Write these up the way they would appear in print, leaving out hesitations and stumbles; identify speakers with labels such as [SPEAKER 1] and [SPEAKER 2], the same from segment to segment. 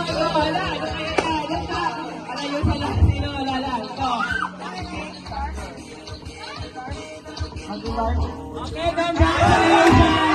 [SPEAKER 1] Ikaw, wala. Ano kaya ka? Ano ka? Palayo sa lahat. Sino? Wala. Ikaw. Okay, congratulations!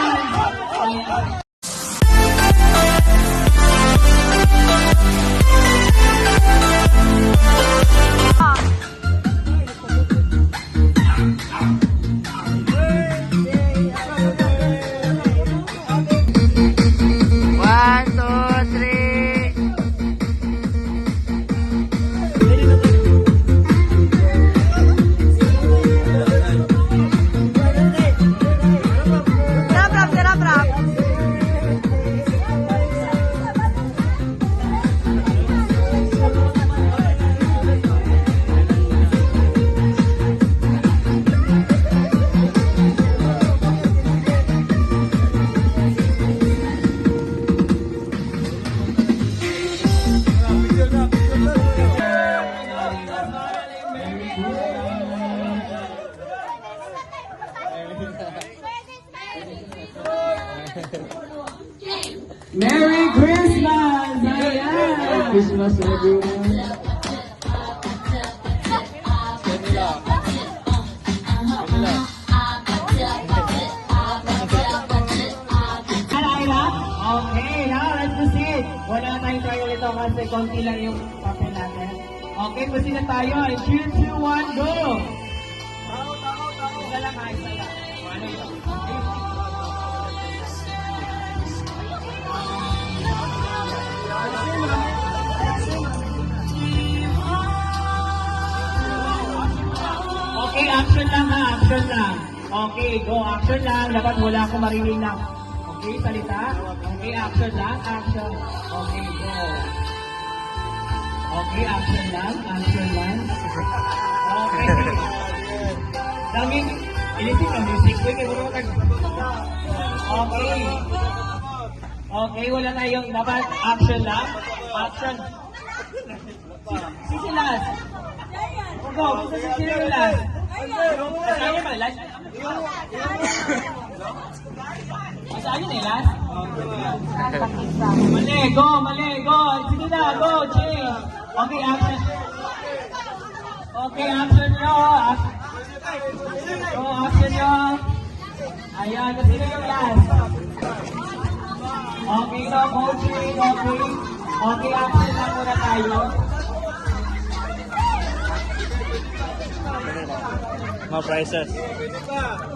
[SPEAKER 1] Merry Christmas! Ayan! Christmas everyone! Okay, now let's proceed. Wala tayong tayo ito kasi konti lang yung papel natin. Okay, proceed na tayo. 3, 2, 1, go! Isa lang ha, isa lang. Ano yun? Okay, action lang ha, action lang. Okay, go, action lang. Dapat wala akong marinig na. Okay, salita. Okay, action lang, action. Okay, go. Okay, action lang, action lang. Okay. Daming, ilisip ka music. Okay, okay. Okay, wala tayong, dapat action lang. Action. Sisi last. Go, sisi last. Saan ba last? Saan yun last? Mali, go. Sige na, go, change. Okay, action. Okay, action nyo. Go, action nyo. Ayan, kasi yung last. Okay, no, coaching, okay. Okay, action lang muna tayo.
[SPEAKER 2] Mga prizes.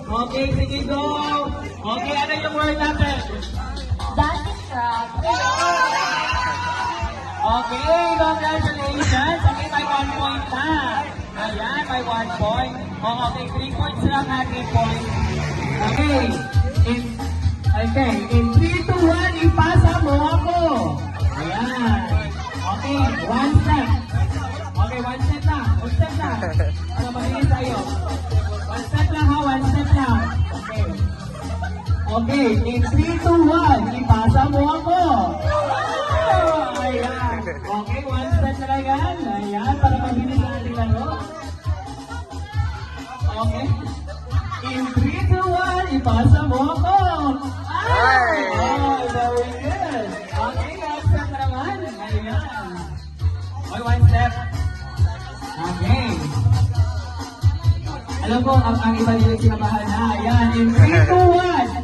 [SPEAKER 1] Okay, sige, go. Okay, ano yung word natin?
[SPEAKER 3] Dancing frog.
[SPEAKER 1] Okay, congratulations. Okay, may 1 point na. Ayan, may 1 point. Oh, okay, 3 points lang ha, 3 points. Okay, in 3, 2, 1, ipasa mo ako. Ayan. Okay, 1 step. Okay, 1 step na. 1 step na. Ano, mabilis tayo. 1 step lang ha, 1 step lang. Okay. Okay, in 3, 2, 1, ipasa mo ako. Ayan. Okay, 1 step na lang yan. Ayan, para mabilis na ating laro. Okay. In 3, 2, 1, ipasa mo ako. Ay! Oh, very good. Okay, 1 step na naman. Ayan. Okay, 1 step. Okay. Alam ko, ang iba nila sinamahan na. Ayan, in 3, 2,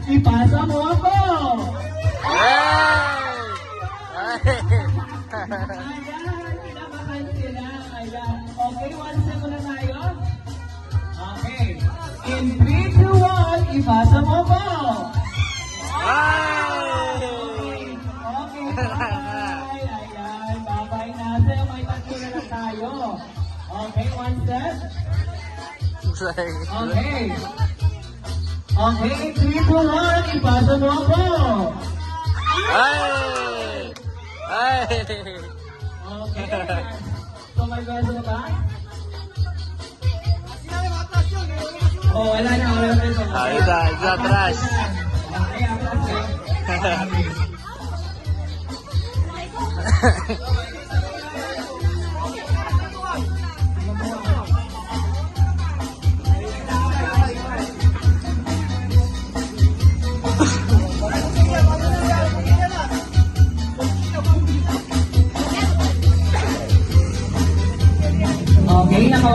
[SPEAKER 1] 1, ipasa mo ako.
[SPEAKER 2] Hey!
[SPEAKER 1] Ayan, kinamahan sila. Ayan. Okay, 1 step na tayo. Okay. In 3, 2, 1, ipasa mo ako. Okay, bye. Ayan, bye-bye na. Sa'yo, may tatlo na lang tayo. Okay, 1 step. Okay. Okay, 3, 2, 1, ipasa mo ako.
[SPEAKER 2] Hey! Hey!
[SPEAKER 1] Okay. So, may beso na ba? Oh, wala na.
[SPEAKER 2] Isa atrás.
[SPEAKER 1] Okay, atras.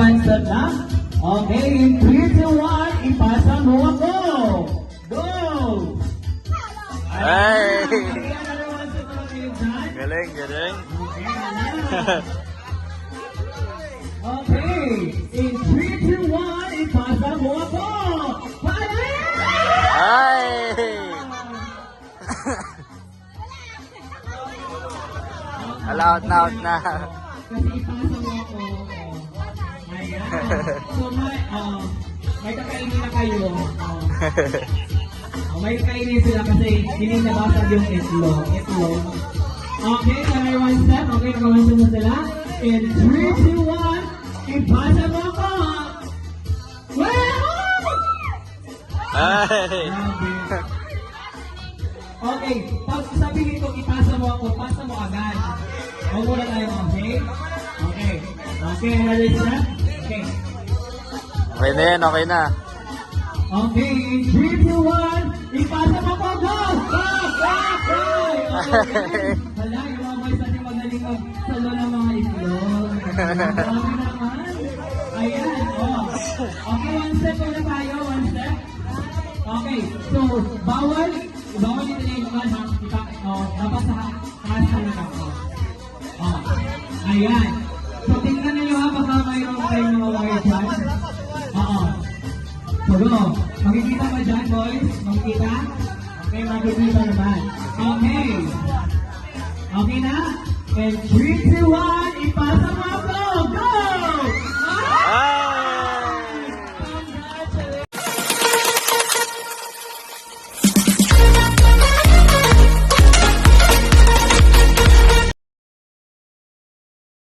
[SPEAKER 1] one step lang. Okay, in 3, 2, 1, ipasa mo ako. Go!
[SPEAKER 2] Ay!
[SPEAKER 1] Okay, another one step lang kayo dyan.
[SPEAKER 2] Galing, galing.
[SPEAKER 1] Okay, in 3, 2, 1, ipasa mo ako. Pala!
[SPEAKER 2] Ay! Out na, out na.
[SPEAKER 1] Kasi ipasa mo ako. Ayan. So may kakainin na kayo. May kainin sila kasi hindi nabasag yung itlog. Okay, another one step. Okay, nakawan na sila. In 3, 2, 1, ipasa mo ako. Wow!
[SPEAKER 2] Ay!
[SPEAKER 1] Okay, pag sabihin ko ipasa mo ako, pasa mo agad. Huwag muna tayo, okay? Okay. Okay, another step. Okay.
[SPEAKER 2] Okay na yan, okay na.
[SPEAKER 1] Okay, in 3, 2, 1, ipasa mo ko, go! Okay. Hala, yung mga boys natin magaling magsalo ng mga itlog. Grabe naman. Ayan, oh. Okay, one step muna tayo, one step. Okay, so, bawal dito na yung mga dapat sa taas na lang ako. Oh, ayan. So, tingnan niyo ha, baka mayroon kayong mga wire dyan. Oo. So, go. Makikita ba dyan, boys? Makikita? Okay, makikita naman. Okay. Okay na? And 3, 2, 1, ipasa mo ako! Go!